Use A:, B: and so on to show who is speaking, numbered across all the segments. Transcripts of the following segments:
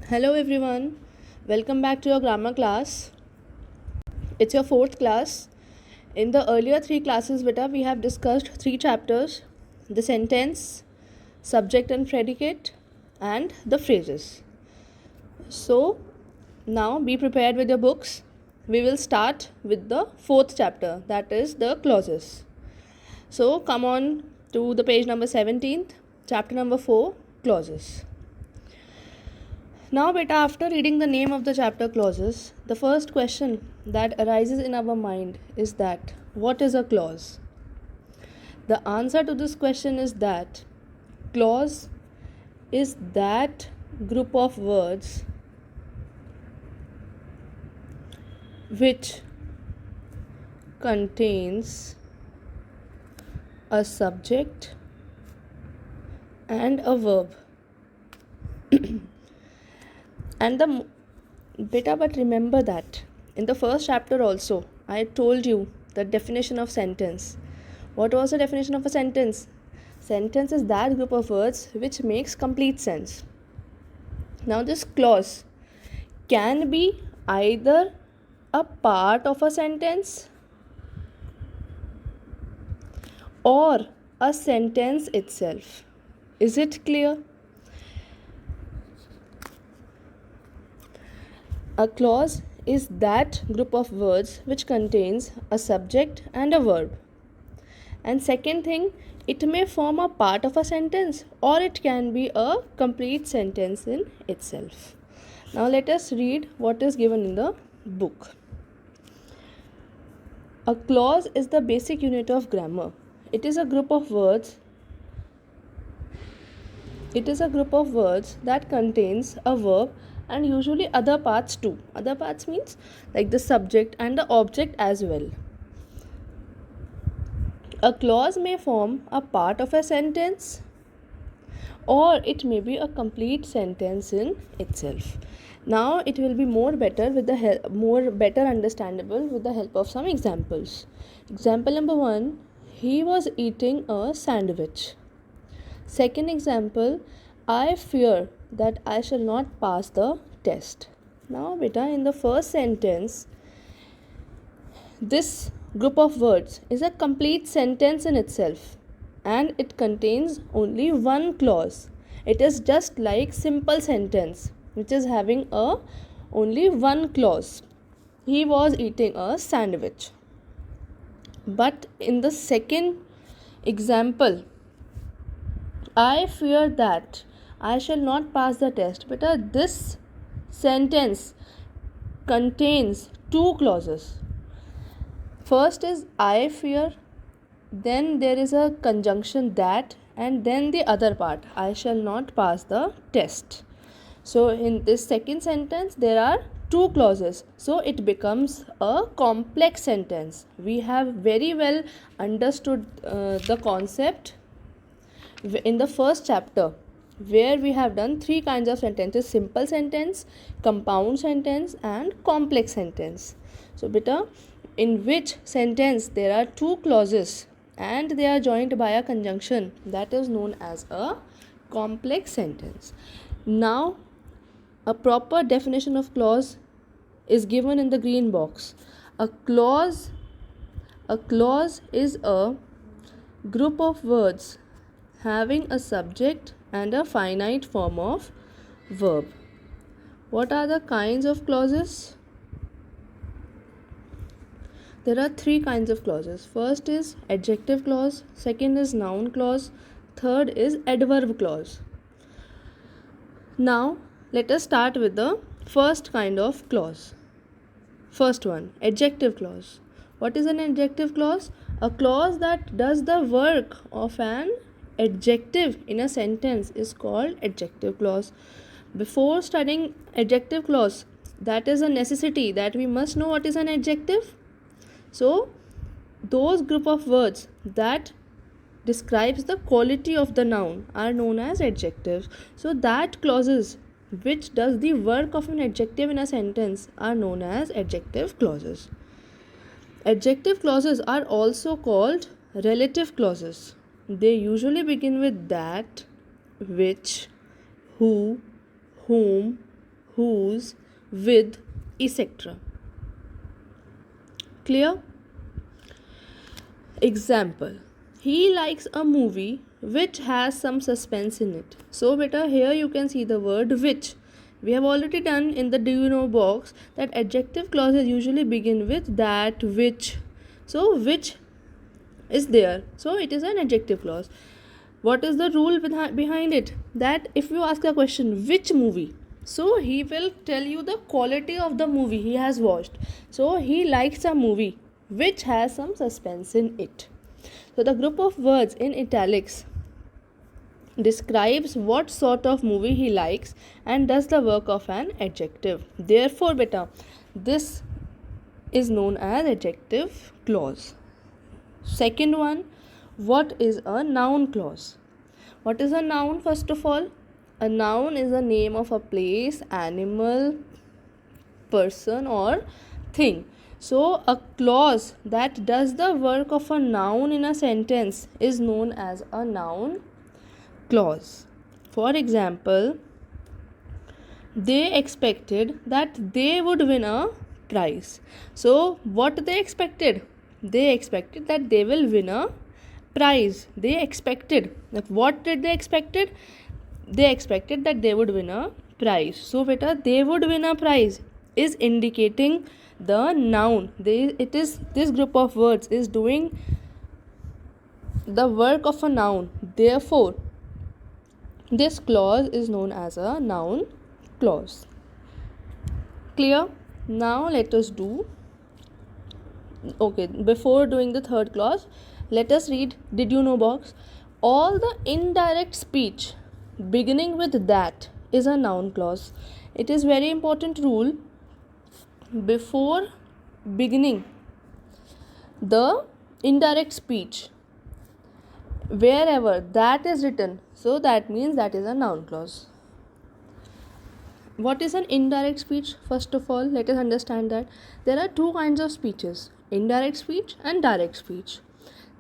A: Hello everyone, welcome back to your grammar class. It's your fourth class. In the earlier three classes, beta, we have discussed three chapters: the sentence, subject and predicate, and the phrases. So now be prepared with your books. We will start with the fourth chapter, that is the clauses. So come on to the page number 17th, chapter number 4, clauses. Now, beta, after reading the name of the chapter clauses, the first question that arises in our mind is that what is a clause? The answer to this question is that clause is that group of words which contains a subject and a verb. And the beta, but remember that in the first chapter also I told you the definition of sentence. What was the definition of a sentence? Sentence is that group of words which makes complete sense. Now this clause can be either a part of a sentence or a sentence itself. Is it clear? A clause is that group of words which contains a subject and a verb. And second thing, it may form a part of a sentence or it can be a complete sentence in itself. Now let us read what is given in the book. A clause is the basic unit of grammar. It is a group of words that contains a verb and usually other parts too. Other parts means like the subject and the object as well. A clause may form a part of a sentence or it may be a complete sentence in itself. Now it will be more better understandable with the help of some examples. Example number 1, he was eating a sandwich. Second example, I fear that I shall not pass the test. Now beta, in the first sentence, this group of words is a complete sentence in itself and it contains only one clause. It is just like simple sentence which is having only one clause. He was eating a sandwich. But in the second example, I fear that I shall not pass the test. But this sentence contains two clauses. First is I fear, then there is a conjunction that, and then the other part, I shall not pass the test. So in this second sentence there are two clauses, so it becomes a complex sentence. We have very well understood the concept in the first chapter where we have done three kinds of sentences: simple sentence, compound sentence, and complex sentence. So beta, in which sentence there are two clauses and they are joined by a conjunction, that is known as a complex sentence. Now a proper definition of clause is given in the green box. A clause is a group of words having a subject and a finite form of verb. What are the kinds of clauses? There are three kinds of clauses. First is adjective clause, second is noun clause, third is adverb clause. Now let us start with the first kind of clause. First one, adjective clause. What is an adjective clause? A clause that does the work of an adjective in a sentence is called adjective clause. Before studying adjective clause, that is a necessity that we must know what is an adjective. So those group of words that describes the quality of the noun are known as adjectives. So that clauses which does the work of an adjective in a sentence are known as adjective clauses. Adjective clauses are also called relative clauses. They usually begin with that, which, who, whom, whose, with, etc. Clear? Example: he likes a movie which has some suspense in it. So beta, here you can see the word which. We have already done in the do you know box that adjective clauses usually begin with that, which. So which is there, so it is an adjective clause. What is the rule behind it? That if you ask a question which movie, so he will tell you the quality of the movie he has watched. So he likes a movie which has some suspense in it. So the group of words in italics describes what sort of movie he likes and does the work of an adjective. Therefore beta, this is known as adjective clause. Second one, what is a noun clause? What is a noun? First of all, a noun is the name of a place, animal, person or thing. So a clause that does the work of a noun in a sentence is known as a noun clause. For example, they expected that they would win a prize. So what they expected? They expected that they will win a prize. They expected. What did they expected? They expected that they would win a prize. So beta, they would win a prize is indicating the noun. This group of words is doing the work of a noun. Therefore, this clause is known as a noun clause. Clear? Now let us do. Okay, before doing the third clause, let us read did you know box. All the indirect speech beginning with that is a noun clause. It is very important rule. Before beginning the indirect speech, wherever that is written, so that means that is a noun clause. What is an indirect speech? First of all, let us understand that there are two kinds of speeches: indirect speech and direct speech.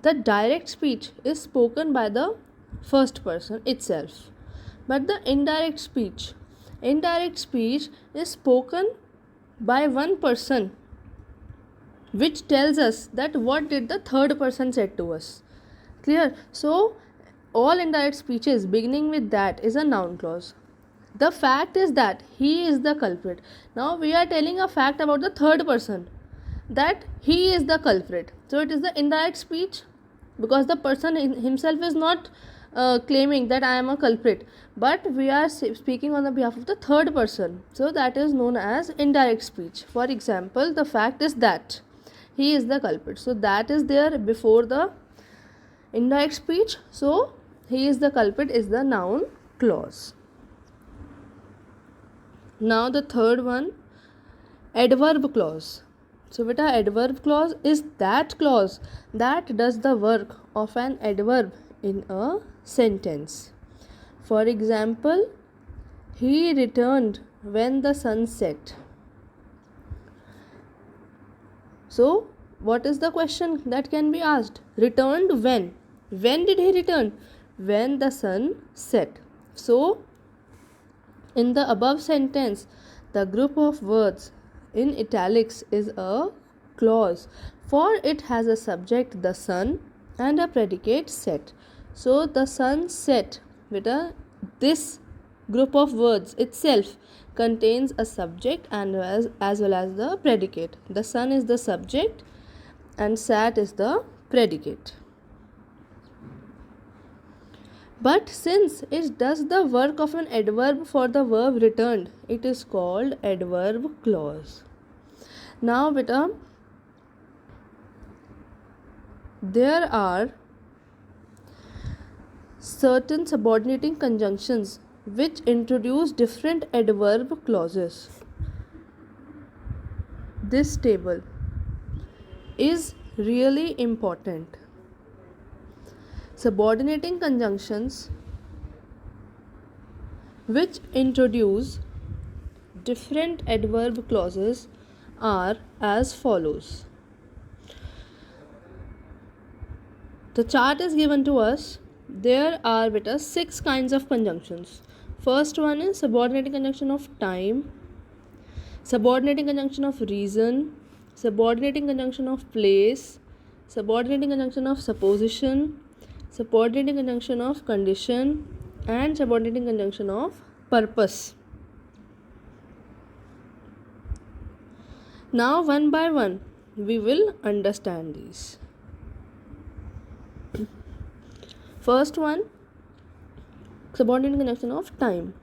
A: The direct speech is spoken by the first person itself, but the indirect speech is spoken by one person, which tells us that what did the third person said to us. Clear? So all indirect speeches beginning with that is a noun clause. The fact is that he is the culprit. Now we are telling a fact about the third person, that he is the culprit. So it is the indirect speech, because the person himself is not claiming that I am a culprit, but we are speaking on the behalf of the third person. So that is known as indirect speech. For example, the fact is that he is the culprit. So that is there before the indirect speech. So he is the culprit is the noun clause. Now the third one, adverb clause. So beta, adverb clause is that clause that does the work of an adverb in a sentence. For example, he returned when the sun set. So what is the question that can be asked? Returned when? When did he return? When the sun set. So in the above sentence, the group of words in italics is a clause, for it has a subject the sun and a predicate set. So the sun set, this group of words itself contains a subject and as well as the predicate. The sun is the subject and sat is the predicate. But since it does the work of an adverb for the verb returned, it is called adverb clause. Now beta, there are certain subordinating conjunctions which introduce different adverb clauses. This table is really important. Subordinating conjunctions which introduce different adverb clauses are as follows. The chart is given to us. There are 6 kinds of conjunctions. First one is subordinating conjunction of time, subordinating conjunction of reason, subordinating conjunction of place, subordinating conjunction of supposition, subordinating conjunction of condition, and subordinating conjunction of purpose. Now, one by one, we will understand these. First one, subordinating conjunction of time.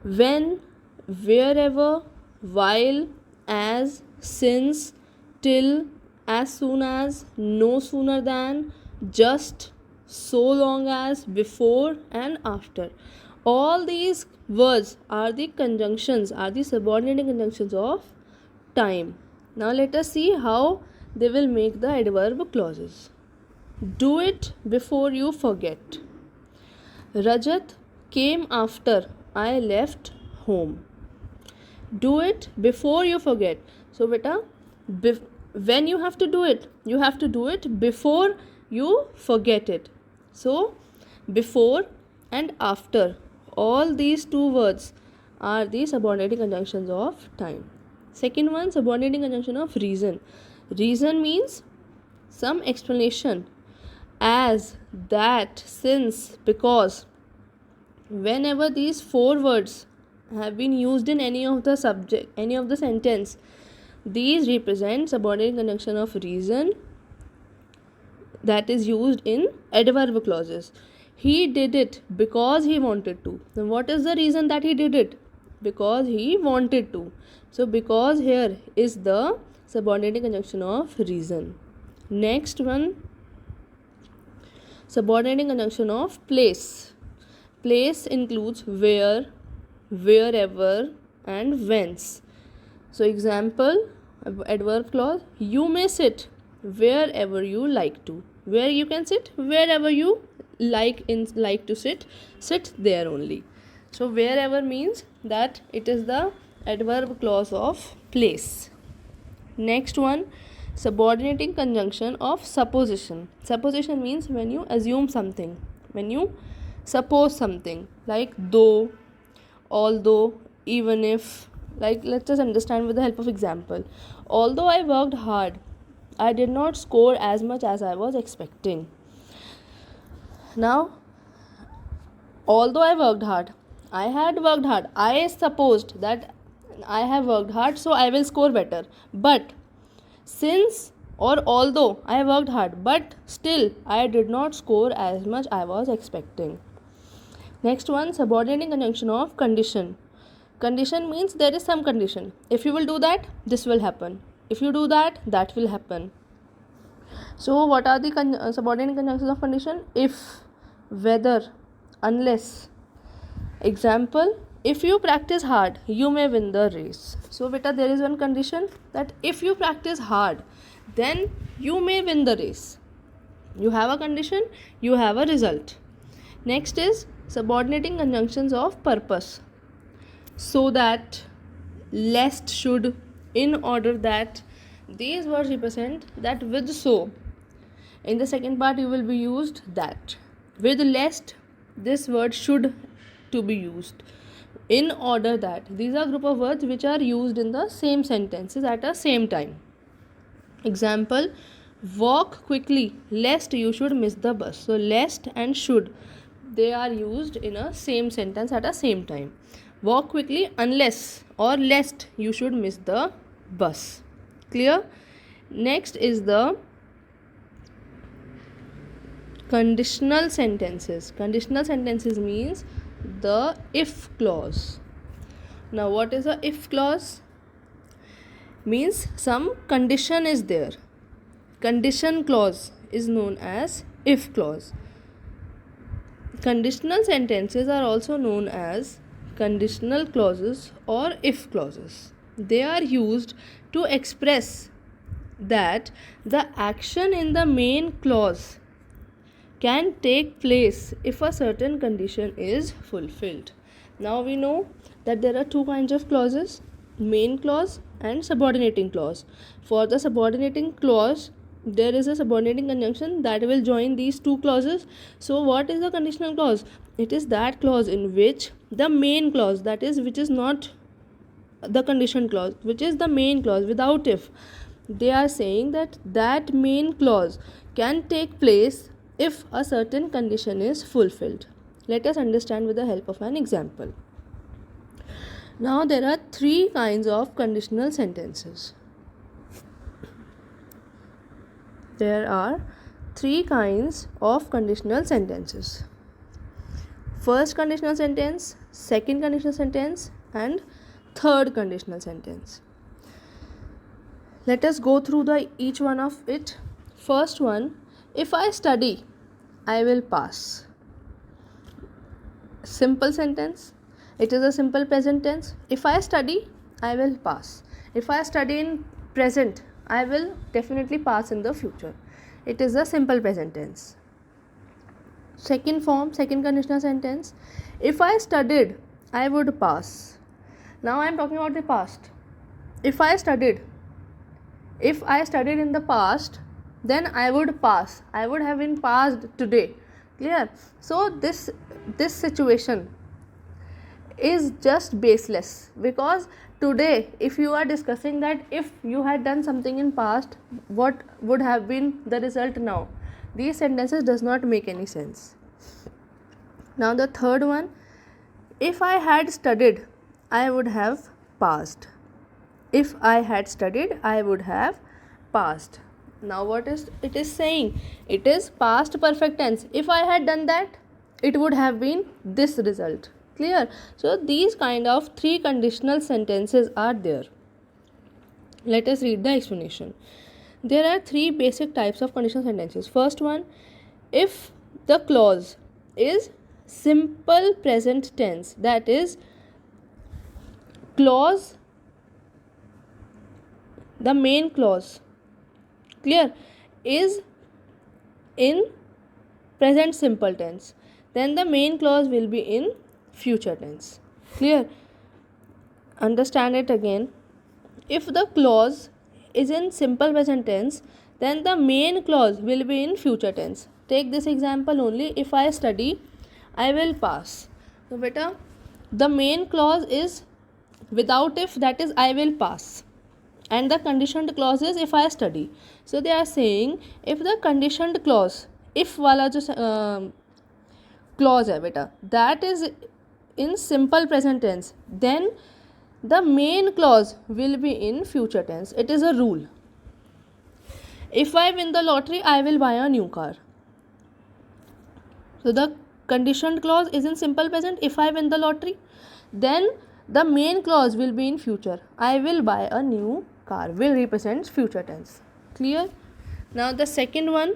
A: When, wherever, while, as, since, till, as soon as, no sooner than, just, so long as, before, and after. All these words are the conjunctions, are the subordinating conjunctions of time. Now let us see how they will make the adverb clauses. Do it before you forget. Rajat came after I left home. Do it before you forget. So beta, when you have to do it, you have to do it before you forget it. So before and after, all these two words are the subordinating conjunctions of time. Second one, subordinating conjunction of reason. Reason means some explanation, as, that, since, because. Whenever these four words have been used in any of the subject, any of the sentence, these represent subordinating conjunction of reason that is used in adverb clauses. He did it because he wanted to. Then what is the reason that he did it? Because he wanted to. So because here is the subordinating conjunction of reason. Next one, subordinating conjunction of place. Place includes where, wherever, and whence. So example, adverb clause, you may sit wherever you like to. Where you can sit, wherever you like to sit there only. So wherever means that it is the adverb clause of place. Next one, subordinating conjunction of supposition. Supposition means when you assume something, when you suppose something, like though, although, even if. Like, let's just understand with the help of example. Although I worked hard, I did not score as much as I was expecting. Now, although I worked hard, I had worked hard, I supposed that I have worked hard, so I will score better. But since or although I worked hard, but still I did not score as much I was expecting. Next one, subordinating conjunction of condition. Condition means there is some condition. If you will do that, this will happen. If you do that, that will happen. So what are the subordinating conjunctions of condition? If, whether, unless. Example, if you practice hard, you may win the race. So beta, there is one condition that if you practice hard, then you may win the race. You have a condition, you have a result. Next is subordinating conjunctions of purpose. So that, lest, should, in order that. These words represent that with so. In the second part you will be used that. With lest, this word should to be used. In order that. These are group of words which are used in the same sentences at the same time. Example, walk quickly lest you should miss the bus. So lest and should, they are used in a same sentence at the same time. Walk quickly unless or lest you should miss the bus. Clear? Next is the conditional sentences. Conditional sentences means the if clause. Now what is a if clause? Means some condition is there. Condition clause is known as if clause. Conditional sentences are also known as conditional clauses or if clauses. They are used to express that the action in the main clause can take place if a certain condition is fulfilled. Now we know that there are two kinds of clauses, main clause and subordinating clause. For the subordinating clause, there is a subordinating conjunction that will join these two clauses. So what is a conditional clause? It is that clause in which the main clause, that is which is not the condition clause, which is the main clause, without if. They are saying that that main clause can take place if a certain condition is fulfilled. Let us understand with the help of an example. Now there are three kinds of conditional sentences. There are three kinds of conditional sentences. First conditional sentence, second conditional sentence, and third conditional sentence. Let us go through each one of it. First one, if I study, I will pass. Simple sentence. It is a simple present tense. If I study, I will pass. If I study in present, I will definitely pass in the future. It is a simple present tense. Second form, second conditional sentence. If I studied, I would pass. Now I am talking about the past. If I studied in the past, then I would pass. I would have been passed today. Clear? So this situation is just baseless, because today, if you are discussing that if you had done something in past, what would have been the result now? These sentences does not make any sense. Now the third one, if I had studied, I would have passed. If I had studied, I would have passed. Now what is it is saying? It is past perfect tense. If I had done that, it would have been this result. Clear? So these kind of three conditional sentences are there. Let us read the explanation. There are three basic types of conditional sentences. First one, if the clause is simple present tense, that is clause, the main clause, clear, is in present simple tense, then the main clause will be in future tense. Clear? Understand it again. If the clause is in simple present tense, then the main clause will be in future tense. Take this example only. If I study, I will pass. So beta, the main clause is without if, that is I will pass, and the conditioned clause is if I study. So they are saying if the conditioned clause, if wala jo clause hai beta, that is in simple present tense, then the main clause will be in future tense. It is a rule. If I win the lottery, I will buy a new car. So the conditioned clause is in simple present. If I win the lottery, then the main clause will be in future. I will buy a new car will represent future tense. Clear? Now the second one,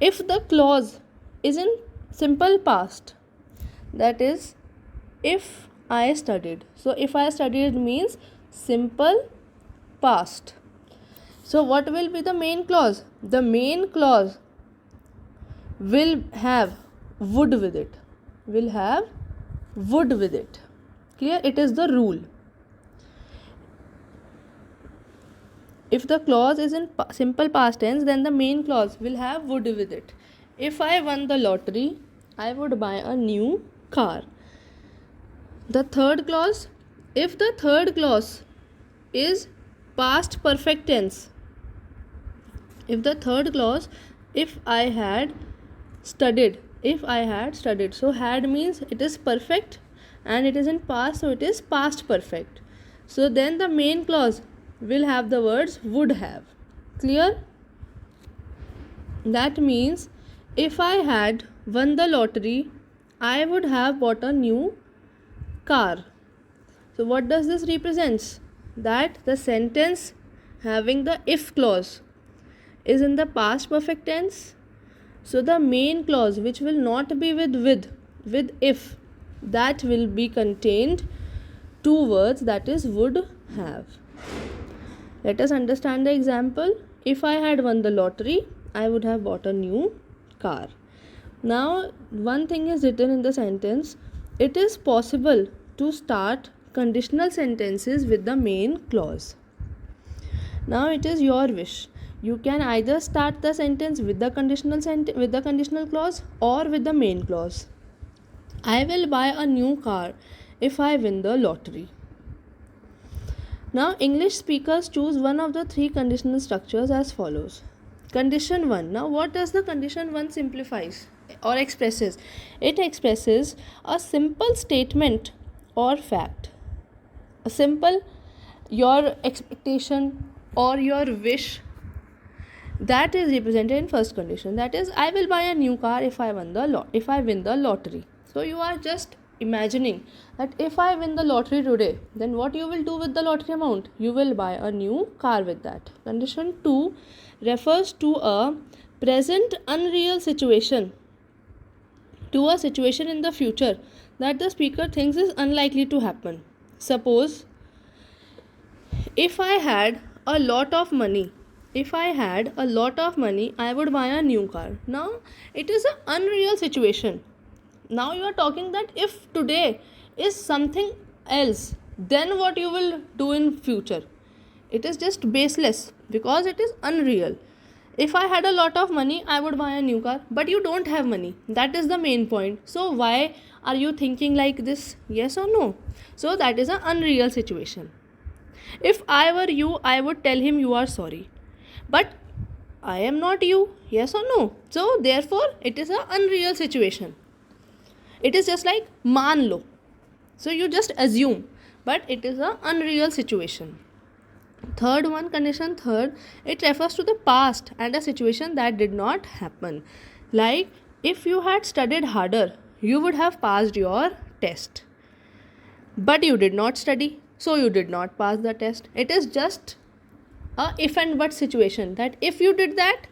A: if the clause is in simple past, that is if I studied. So if I studied means simple past. So what will be the main clause? The main clause will have would with it. Will have would with it. Clear? It is the rule. If the clause is in simple past tense, then the main clause will have would with it. If I won the lottery, I would buy a new car. The third clause, if the third clause is past perfect tense, if the third clause, if I had studied, so had means it is perfect and it is in past, so it is past perfect. So then the main clause will have the words would have. Clear? That means if I had won the lottery, I would have bought a new car. So what does this represent? That the sentence having the if clause is in the past perfect tense. So the main clause, which will not be with if, that will be contained two words, that is would have. Let us understand the example. If I had won the lottery, I would have bought a new car. Now one thing is written in the sentence, it is possible to start conditional sentences with the main clause. Now it is your wish. You can either start the sentence with the conditional clause or with the main clause. I will buy a new car if I win the lottery. Now, English speakers choose one of the three conditional structures as follows. Condition 1. Now, what does the condition 1 simplifies or expresses? It expresses a simple statement or fact. A simple, your expectation or your wish, that is represented in first condition. That is, I will buy a new car if I win the lottery. So you are just imagining that if I win the lottery today, then what you will do with the lottery amount? You will buy a new car with that. Condition 2 refers to a present unreal situation, to a situation in the future that the speaker thinks is unlikely to happen. Suppose if I had a lot of money, I would buy a new car. Now it is an unreal situation. Now you are talking that if today is something else, then what you will do in future? It is just baseless because it is unreal. If I had a lot of money, I would buy a new car, but you don't have money. That is the main point. So why are you thinking like this? Yes or no? So that is an unreal situation. If I were you, I would tell him you are sorry, but I am not you. Yes or no? So therefore it is an unreal situation. It is just like मान लो. So you just assume, but it is an unreal situation. Third one, condition third, it refers to the past and a situation that did not happen. Like if you had studied harder, you would have passed your test. But you did not study, so you did not pass the test. It is just a if and but situation, that if you did that,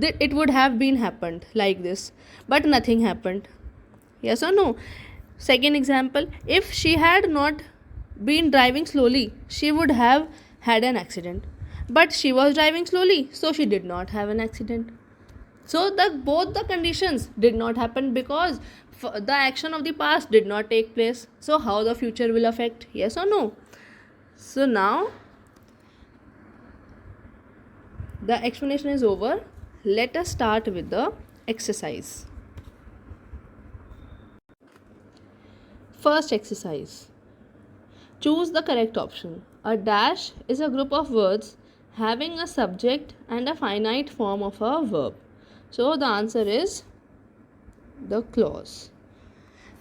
A: it would have been happened like this, but nothing happened. Yes or no? Second example, if she had not been driving slowly, she would have had an accident. But she was driving slowly, so she did not have an accident. So both the conditions did not happen because the action of the past did not take place. So how the future will affect? Yes or no? So now the explanation is over. Let us start with the exercise. First exercise. Choose the correct option. A dash is a group of words having a subject and a finite form of a verb. So the answer is the clause.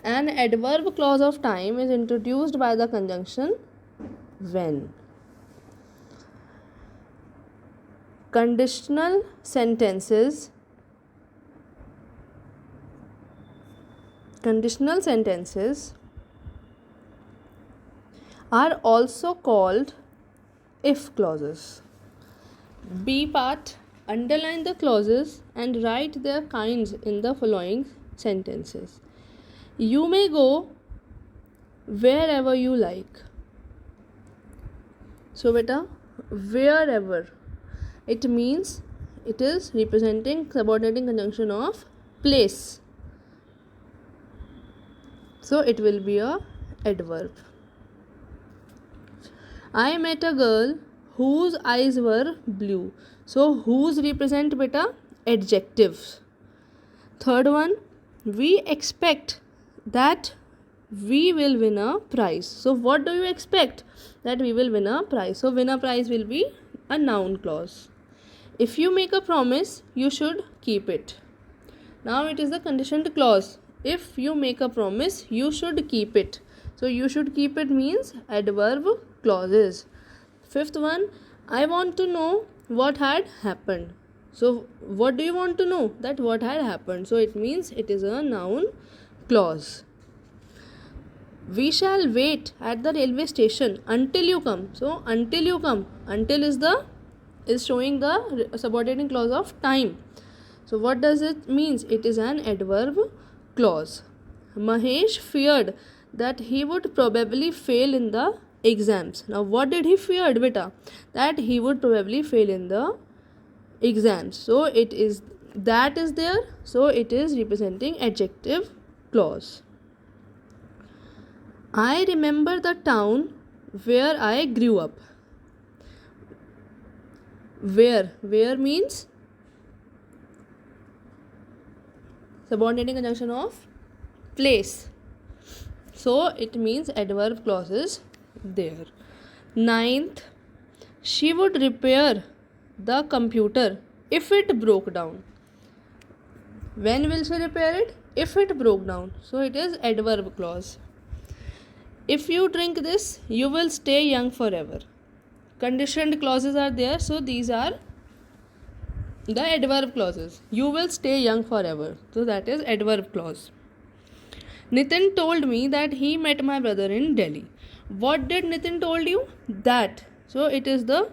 A: An adverb clause of time is introduced by the conjunction when. Conditional sentences are also called if clauses. B part, underline the clauses and write their kinds in the following sentences. You may go wherever you like. So beta, wherever, it means it is representing subordinating conjunction of place. So it will be a adverb. I met a girl whose eyes were blue. So whose represent beta? Adjectives. Third one, we expect that we will win a prize. So what do you expect? That we will win a prize. So win a prize will be a noun clause. If you make a promise, you should keep it. Now it is the conditioned clause. If you make a promise, you should keep it. So you should keep it means adverb clauses. Fifth one, I want to know what had happened. So what do you want to know? That what had happened. So it means it is a noun clause. We shall wait at the railway station until you come. So until you come, until is showing the subordinating clause of time. So what does it means? It is an adverb clause. Mahesh feared that he would probably fail in the exams. Now what did he feared beta? That he would probably fail in the exams. So it is that is there. So it is representing adjective clause. I remember the town where I grew up. Where means subordinating conjunction of place. So it means adverb clauses there. Ninth, she would repair the computer if it broke down. When will she repair it? If it broke down. So it is adverb clause. If you drink this, you will stay young forever. Conditioned clauses are there, so these are the adverb clauses. You will stay young forever. So that is adverb clause. Nitin told me that he met my brother in Delhi. What did Nitin told you? That. So it is the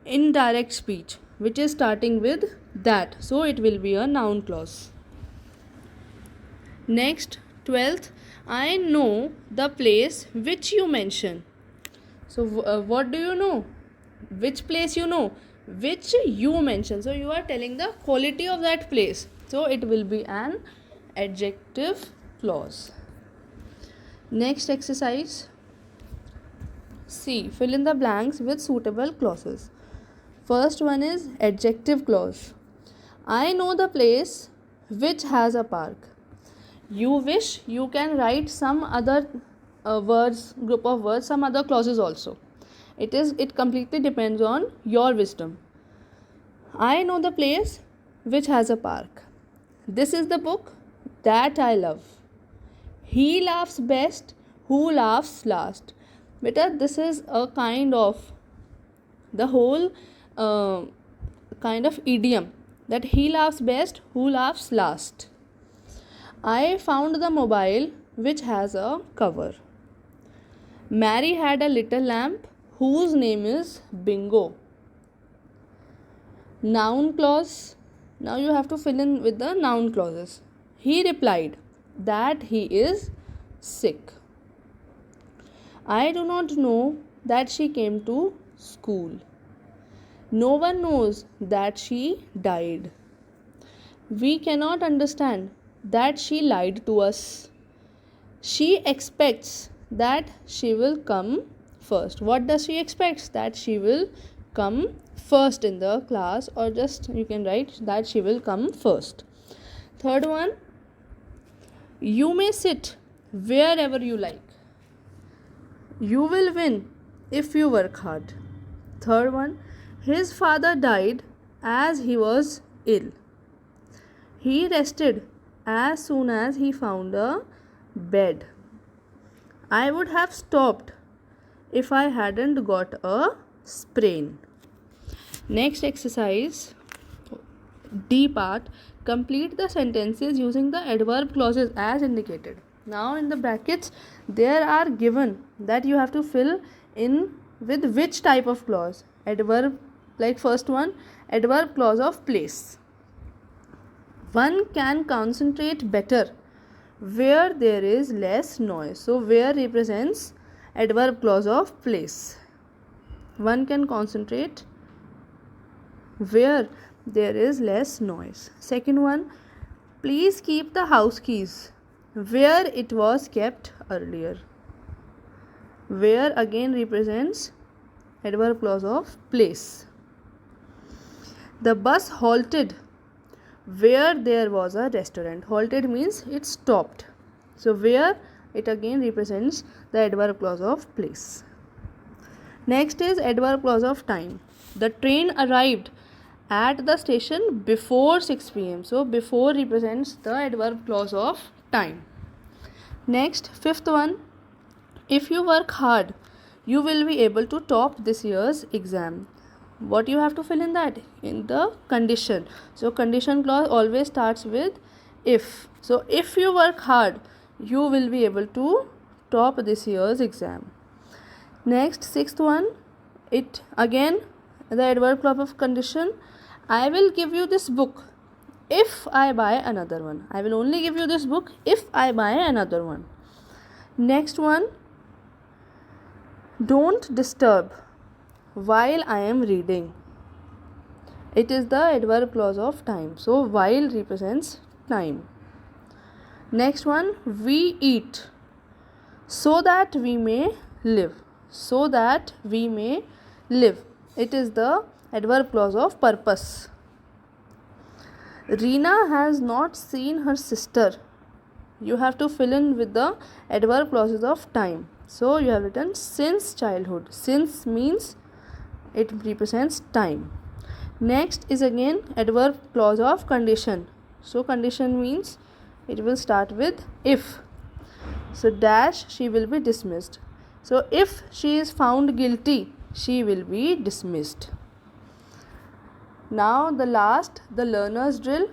A: indirect speech which is starting with that. So it will be a noun clause. Next, 12th, I know the place which you mention. So what do you know? Which place you know? Which you mention. So you are telling the quality of that place. So it will be an adjective clause. Next exercise. C. Fill in the blanks with suitable clauses. First one is adjective clause. I know the place which has a park. You wish you can write some other group of words, some other clauses also. It completely depends on your wisdom. I know the place which has a park. This is the book that I love. He laughs best who laughs last. Beta, this is a kind of the whole kind of idiom that he laughs best who laughs last. I found the mobile which has a cover. Mary had a little lamp whose name is Bingo. Noun clause. Now you have to fill in with the noun clauses. He replied that he is sick. I do not know that she came to school. No one knows that she died. We cannot understand that she lied to us. She expects that she will come first. What does she expect? That she will come first in the class, or just you can write that she will come first. Third one, you may sit wherever you like. You will win if you work hard. Third one, his father died as he was ill. He rested as soon as he found a bed. I would have stopped if I hadn't got a sprain. Next exercise, D part, complete the sentences using the adverb clauses as indicated. Now in the brackets there are given that you have to fill in with which type of clause. Adverb, like first one, adverb clause of place. One can concentrate better where there is less noise. So where represents adverb clause of place. One can concentrate where there is less noise. Second one, please keep the house keys where it was kept earlier. Where again represents adverb clause of place. The bus halted where there was a restaurant. Halted means it stopped. So where, it again represents the adverb clause of place. Next is adverb clause of time. The train arrived at the station before 6 p.m. So before represents the adverb clause of time. Next, fifth one, if you work hard, you will be able to top this year's exam. What you have to fill in that? In the condition. So condition clause always starts with if. So if you work hard, you will be able to top this year's exam. Next, sixth one, it again the adverb clause of condition. I will give you this book if I buy another one. I will only give you this book if I buy another one. Next one, don't disturb while I am reading. It is the adverb clause of time. So while represents time. Next one, we eat so that we may live. So that we may live. It is the adverb clause of purpose. Reena has not seen her sister you have to fill in with the adverb clauses of time. So you have written since childhood. Since means it represents time. Next is again adverb clause of condition. So condition means it will start with if. So dash, she will be dismissed. So if she is found guilty, she will be dismissed. Now the last, the learner's drill.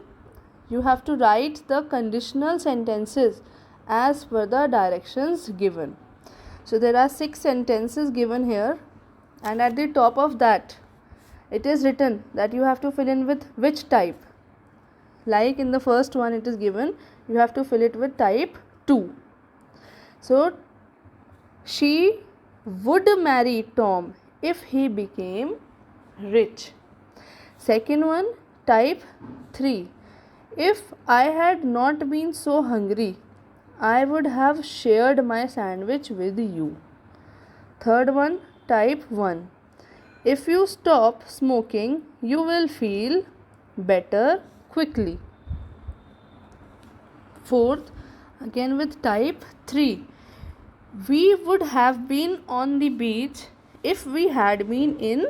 A: You have to write the conditional sentences as per the directions given. So there are 6 sentences given here, and at the top of that it is written that you have to fill in with which type. Like in the first one it is given, you have to fill it with type 2. So she would marry Tom if he became rich. Second one, type 3. If I had not been so hungry, I would have shared my sandwich with you. Third one, type 1. If you stop smoking, you will feel better quickly. Fourth, again with type 3. We would have been on the beach if we had been in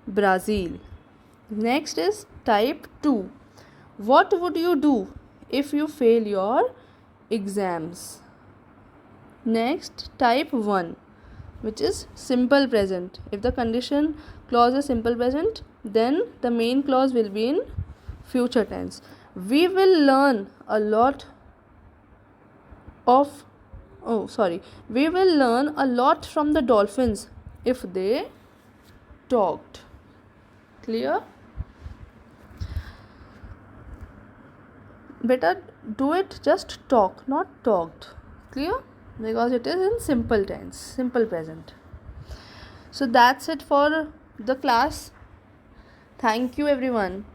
A: Brazil. Next is type 2. What would you do if you fail your exams? Next, type 1, which is simple present. If the condition clause is simple present, then the main clause will be in future tense. We will learn a lot from the dolphins if they talked. Clear? Better do it just talk, not talked. Clear? Because it is in simple tense, simple present. So that's it for the class. Thank you everyone.